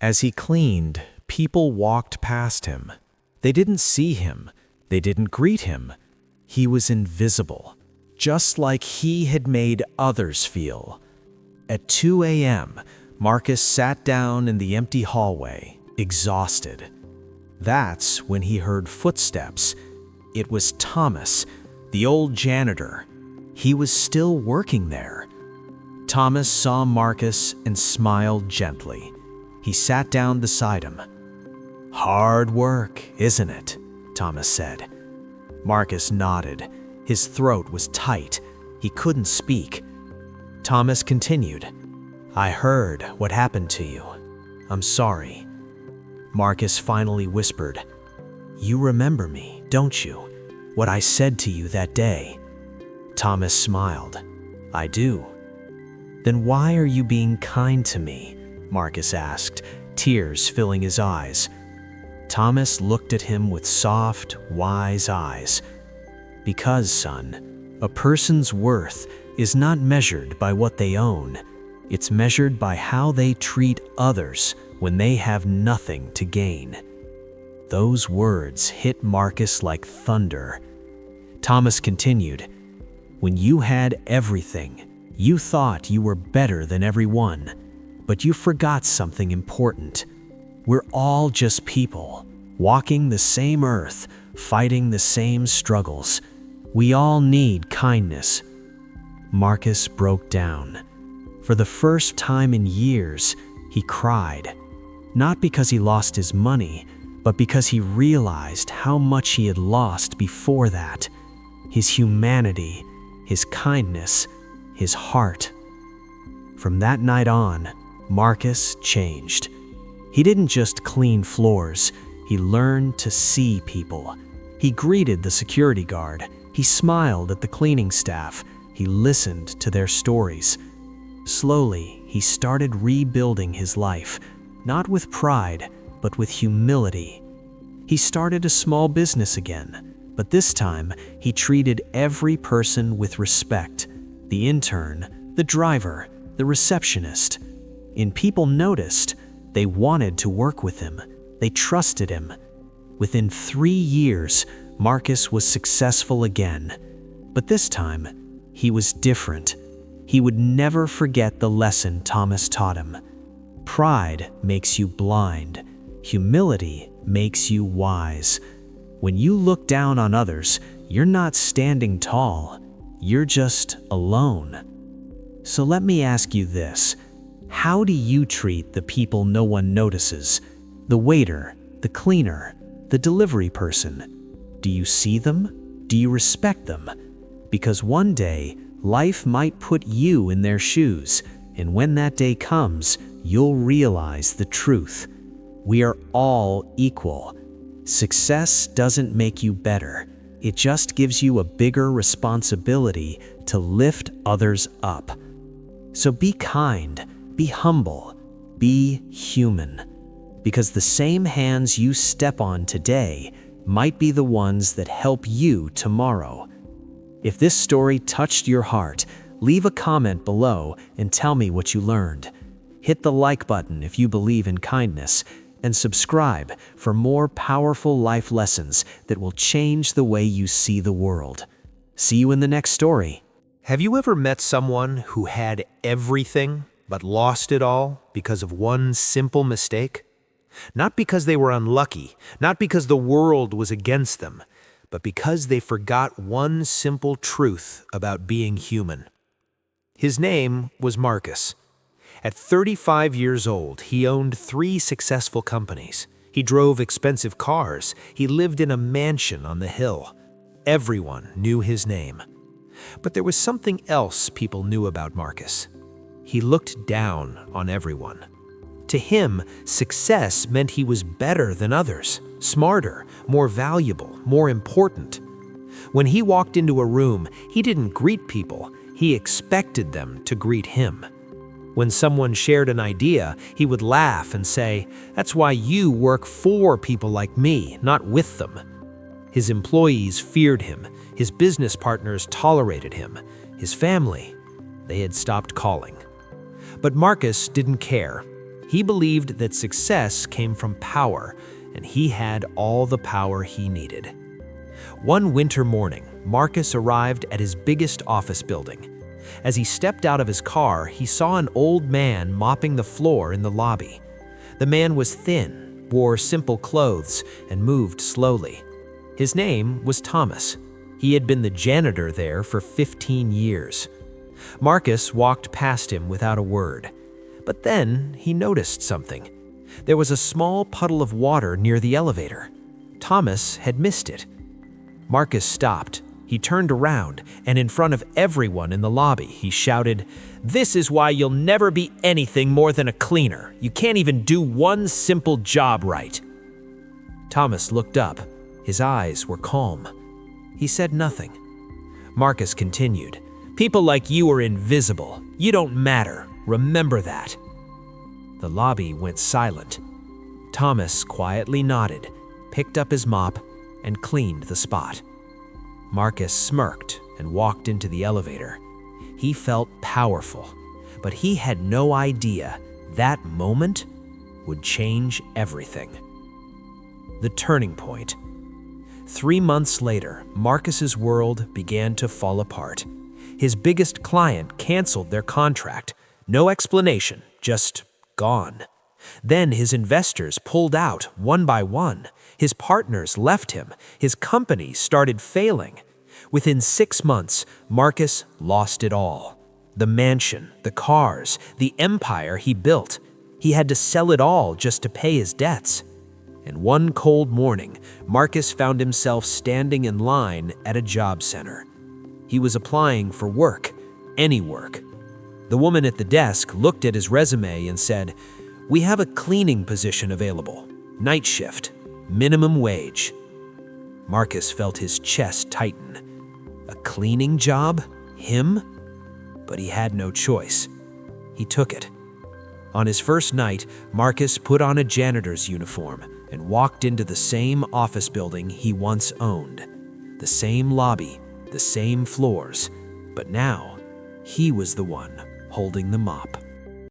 As he cleaned, people walked past him. They didn't see him. They didn't greet him. He was invisible, just like he had made others feel. At 2 a.m., Marcus sat down in the empty hallway, exhausted. That's when he heard footsteps. It was Thomas, the old janitor. He was still working there. Thomas saw Marcus and smiled gently. He sat down beside him. "Hard work, isn't it?" Thomas said. Marcus nodded. His throat was tight. He couldn't speak. Thomas continued, "I heard what happened to you. I'm sorry." Marcus finally whispered, "You remember me, don't you? What I said to you that day?" Thomas smiled. "I do." "Then why are you being kind to me?" Marcus asked, tears filling his eyes. Thomas looked at him with soft, wise eyes. "Because, son, a person's worth is not measured by what they own. It's measured by how they treat others when they have nothing to gain." Those words hit Marcus like thunder. Thomas continued, "When you had everything, you thought you were better than everyone, but you forgot something important. We're all just people, walking the same earth, fighting the same struggles. We all need kindness." Marcus broke down. For the first time in years, he cried. Not because he lost his money, but because he realized how much he had lost before that. His humanity, his kindness, his heart. From that night on, Marcus changed. He didn't just clean floors, he learned to see people. He greeted the security guard, he smiled at the cleaning staff, he listened to their stories. Slowly, he started rebuilding his life, not with pride, but with humility. He started a small business again, but this time he treated every person with respect. The intern, the driver, the receptionist. And people noticed. They wanted to work with him. They trusted him. Within 3 years, Marcus was successful again. But this time, he was different. He would never forget the lesson Thomas taught him. Pride makes you blind. Humility makes you wise. When you look down on others, you're not standing tall. You're just alone. So let me ask you this. How do you treat the people no one notices? The waiter, the cleaner, the delivery person. Do you see them? Do you respect them? Because one day, life might put you in their shoes, and when that day comes, you'll realize the truth. We are all equal. Success doesn't make you better. It just gives you a bigger responsibility to lift others up. So be kind, be humble, be human. Because the same hands you step on today might be the ones that help you tomorrow. If this story touched your heart, leave a comment below and tell me what you learned. Hit the like button if you believe in kindness, and subscribe for more powerful life lessons that will change the way you see the world. See you in the next story. Have you ever met someone who had everything but lost it all because of one simple mistake? Not because they were unlucky, not because the world was against them, but because they forgot one simple truth about being human. His name was Marcus. At 35 years old, he owned 3 successful companies. He drove expensive cars. He lived in a mansion on the hill. Everyone knew his name. But there was something else people knew about Marcus. He looked down on everyone. To him, success meant he was better than others, smarter, more valuable, more important. When he walked into a room, he didn't greet people. He expected them to greet him. When someone shared an idea, he would laugh and say, "That's why you work for people like me, not with them." His employees feared him. His business partners tolerated him. His family, they had stopped calling. But Marcus didn't care. He believed that success came from power, and he had all the power he needed. One winter morning, Marcus arrived at his biggest office building. As he stepped out of his car, he saw an old man mopping the floor in the lobby. The man was thin, wore simple clothes, and moved slowly. His name was Thomas. He had been the janitor there for 15 years. Marcus walked past him without a word. But then he noticed something. There was a small puddle of water near the elevator. Thomas had missed it. Marcus stopped. He turned around, and in front of everyone in the lobby, he shouted, "This is why you'll never be anything more than a cleaner. You can't even do one simple job right." Thomas looked up. His eyes were calm. He said nothing. Marcus continued, "People like you are invisible. You don't matter. Remember that." The lobby went silent. Thomas quietly nodded, picked up his mop, and cleaned the spot. Marcus smirked and walked into the elevator. He felt powerful, but he had no idea that moment would change everything. The turning point. 3 months later, Marcus's world began to fall apart. His biggest client canceled their contract. No explanation, just gone. Then his investors pulled out one by one. His partners left him. His company started failing. Within 6 months, Marcus lost it all. The mansion, the cars, the empire he built. He had to sell it all just to pay his debts. And one cold morning, Marcus found himself standing in line at a job center. He was applying for work, any work. The woman at the desk looked at his resume and said, "We have a cleaning position available. Night shift, minimum wage." Marcus felt his chest tighten. A cleaning job? Him? But he had no choice. He took it. On his first night, Marcus put on a janitor's uniform and walked into the same office building he once owned. The same lobby, the same floors, but now he was the one holding the mop.